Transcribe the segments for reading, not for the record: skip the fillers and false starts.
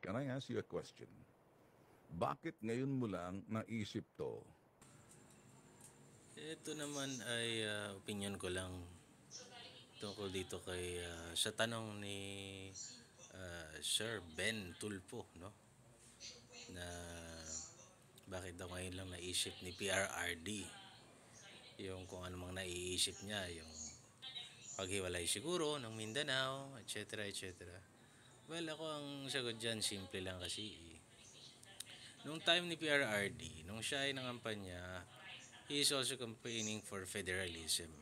can I ask you a question? Bakit ngayon mo lang naisip to? Ito naman ay opinion ko lang tungkol dito sa tanong ni Sir Ben Tulfo, no? Na bakit daw ngayon lang naisip ni PRRD yung kung ano mang naiisip niya, yung paghiwalay siguro ng Mindanao, etc. etc. Well, ako ang sagot dyan, simple lang kasi. Nung time ni PRRD, nung siya ay nangampanya, he is also campaigning for federalism.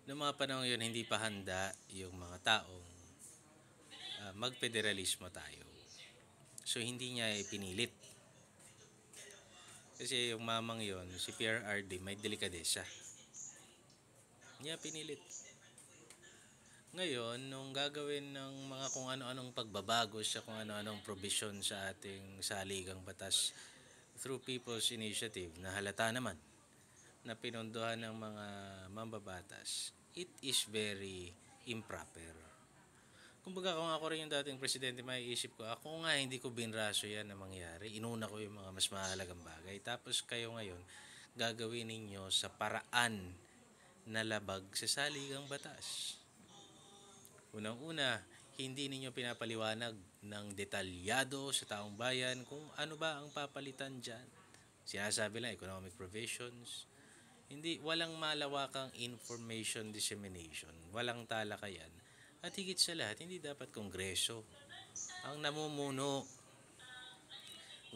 Noong mga panahon yun, hindi pa handa yung mga taong magfederalismo tayo. So, hindi niya pinilit. Kasi yung mamang yon si PRRD, may delikadesa. Niya pinilit. Ngayon, nung gagawin ng mga kung ano-anong pagbabago sa kung ano-anong provision sa ating saligang batas through People's Initiative na halata naman na pinondohan ng mga mambabatas, it is very improper. Kumbaga kung ako rin yung dating presidente, maiisip ko, ako nga hindi ko binraso yan na mangyari. Inuna ko yung mga mas mahalagang bagay. Tapos kayo ngayon, gagawin ninyo sa paraan na labag sa saligang batas. Unang-una, hindi ninyo pinapaliwanag ng detalyado sa taong bayan kung ano ba ang papalitan dyan. Sinasabi lang economic provisions. Hindi, walang malawakang information dissemination. Walang talakayan. At higit sa lahat, hindi dapat kongreso ang namumuno.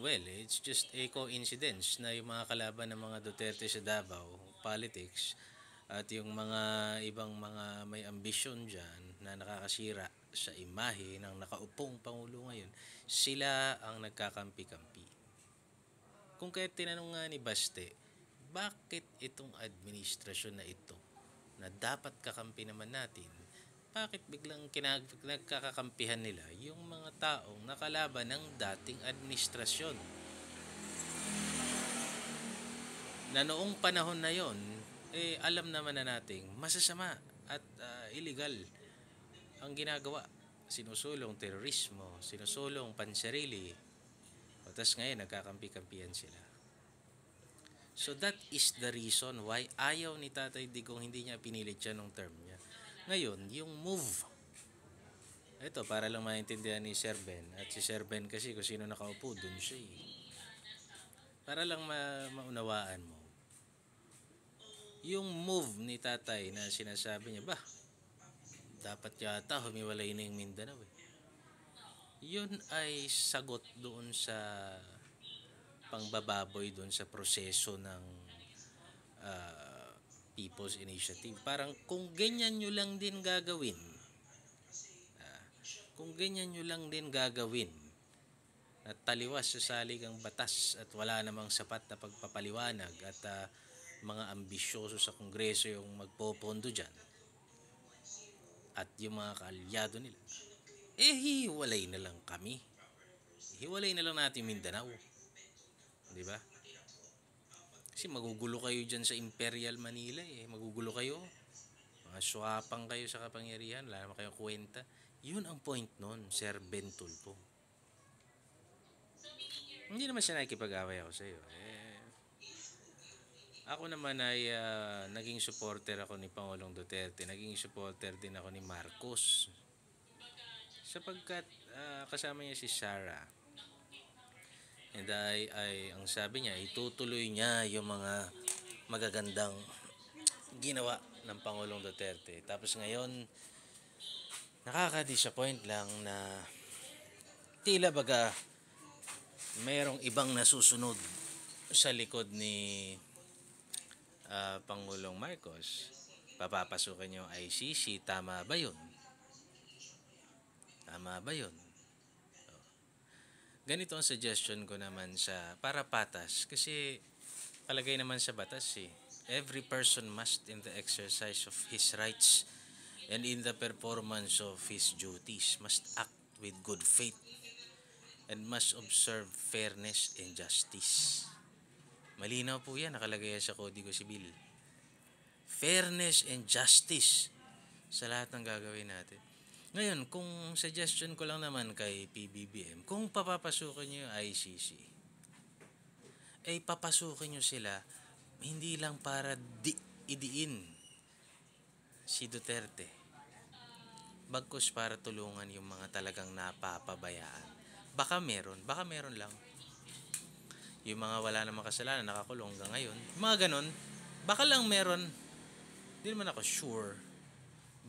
Well, it's just a coincidence na yung mga kalaban ng mga Duterte sa Davao, politics, at yung mga ibang mga may ambisyon dyan na nakakasira sa imahe ng nakaupong Pangulo ngayon, sila ang nagkakampi-kampi. Kung kaya tinanong nga ni Baste, bakit itong administrasyon na ito na dapat kakampi naman natin, bakit biglang nagkakakampihan nila yung mga taong nakalaban ng dating administrasyon? Na noong panahon na yon, alam naman na nating masasama at illegal ang ginagawa. Sinusulong terorismo, sinusulong pansarili. Tapos ngayon, nagkakampi-kampihan sila. So that is the reason why ayaw ni Tatay Digong, hindi niya pinilit siya nung term niya. Ngayon, yung move. Ito, para lang maintindihan ni Sir Ben. At si Sir Ben kasi kung sino nakaupo, dun siya eh. Para lang maunawaan mo. Yung move ni Tatay na sinasabi niya, dapat yata humiwalay na yung Mindanao eh. Yun ay sagot doon sa pangbababoy doon sa proseso ng People's Initiative. Parang kung ganyan nyo lang din gagawin, at taliwas sa saligang batas at wala namang sapat na pagpapaliwanag at mga ambisyoso sa Kongreso yung magpopondo dyan at yung mga kaalyado nila, hiwalay na lang kami. Hiwalay na lang natin Mindanao. Di ba? Kasi magugulo kayo dyan sa Imperial Manila eh. Magugulo kayo. Mga swapang kayo sa kapangyarihan. Wala naman kayong kwenta. Yun ang point nun, Sir Ben Tulfo. Hindi naman siya nakikipag-away ako sa iyo. Ako naman ay naging supporter ako ni Pangulong Duterte. Naging supporter din ako ni Marcos. Sapagkat kasama niya si Sara. And ang sabi niya, itutuloy niya yung mga magagandang ginawa ng Pangulong Duterte. Tapos ngayon, nakaka-disappoint lang na tila baga mayroong ibang nasusunod sa likod ni Pangulong Marcos. Papapasukin yung ICC. Tama ba yun? Ganito ang suggestion ko naman para patas. Kasi palagay naman sa batas every person must in the exercise of his rights and in the performance of his duties must act with good faith and must observe fairness and justice. Malinaw po yan, nakalagay yan sa Kodigo Sibil. Fairness and justice sa lahat ng gagawin natin. Ngayon, kung suggestion ko lang naman kay PBBM, kung papapasukin niyo yung ICC, papasukin niyo sila hindi lang para idiin si Duterte, bagkus para tulungan yung mga talagang napapabayaan. Baka meron lang. Yung mga wala namang kasalanan, nakakulong hanggang ngayon. Mga ganon, baka lang meron. Hindi naman ako sure.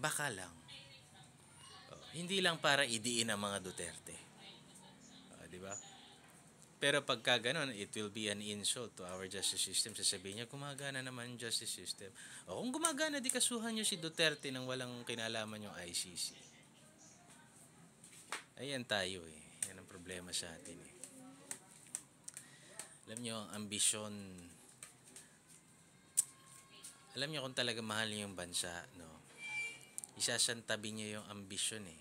Baka lang. Hindi lang para idiin ang mga Duterte. Di ba? Pero pagka ganun, it will be an insult to our justice system. Sasabihin niya, gumagana naman yung justice system. O kung gumagana, di kasuhan niyo si Duterte nang walang kinalaman yung ICC. Ayan tayo eh. Yan ang problema sa atin eh. Alam niyo, ang ambisyon, alam niyo kung talaga mahal niyo yung bansa, no? Isasantabi niyo yung ambisyon eh.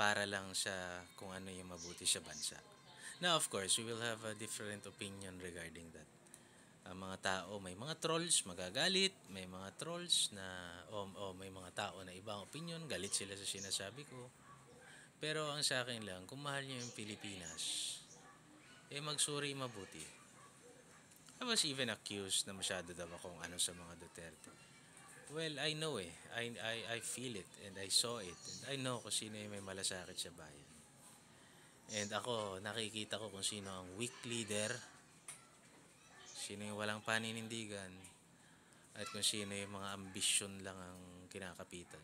Para lang sa kung ano yung mabuti sa bansa. Now, of course, we will have a different opinion regarding that. Ang mga tao, may mga trolls magagalit, may mga trolls na, may mga tao na ibang opinion, galit sila sa sinasabi ko. Pero ang sa akin lang, kung mahal niyo yung Pilipinas, magsuri mabuti. I was even accused na masyado daw akong ano sa mga Duterte. Well, I know eh. I feel it and I saw it. And I know kung sino yung may malasakit sa bayan. And ako, nakikita ko kung sino ang weak leader, sino yung walang paninindigan, at kung sino yung mga ambisyon lang ang kinakapitan.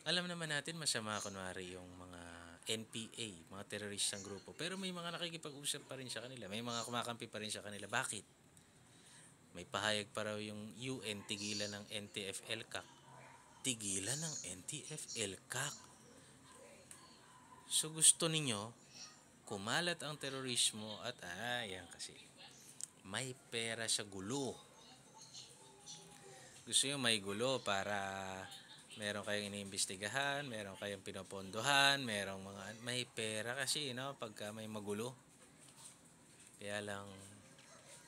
Alam naman natin masama kunwari yung mga NPA, mga teroristang grupo. Pero may mga nakikipag-usap pa rin sa kanila. May mga kumakampi pa rin sa kanila. Bakit? May pahayag pa raw yung UN, tigilan ng NTF-ELCAC. Tigilan ng NTF-ELCAC. So gusto ninyo, kumalat ang terorismo at yan kasi. May pera sa gulo. Gusto nyo may gulo para meron kayong iniimbestigahan, meron kayong pinopondohan, may pera kasi, no? Pagka may magulo. Kaya lang,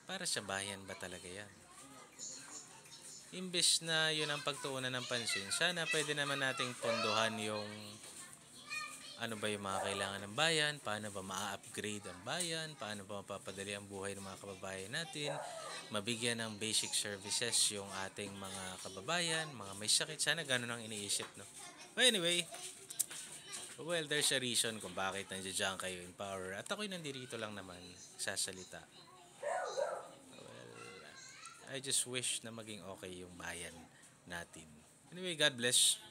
para sa bayan ba talaga yan? Imbes na yun ang pagtuunan ng pansin, sana pwede naman nating pondohan yung ano ba yung mga kailangan ng bayan, paano ba ma-upgrade ang bayan, paano ba mapapadali ang buhay ng mga kababayan natin, mabigyan ng basic services yung ating mga kababayan, mga may sakit. Sana ganun ang iniisip, no? But anyway, well, there's a reason kung bakit nandiyan kayo in power. At ako'y nandito lang naman sasalita. I just wish na maging okay yung bayan natin. Anyway, God bless.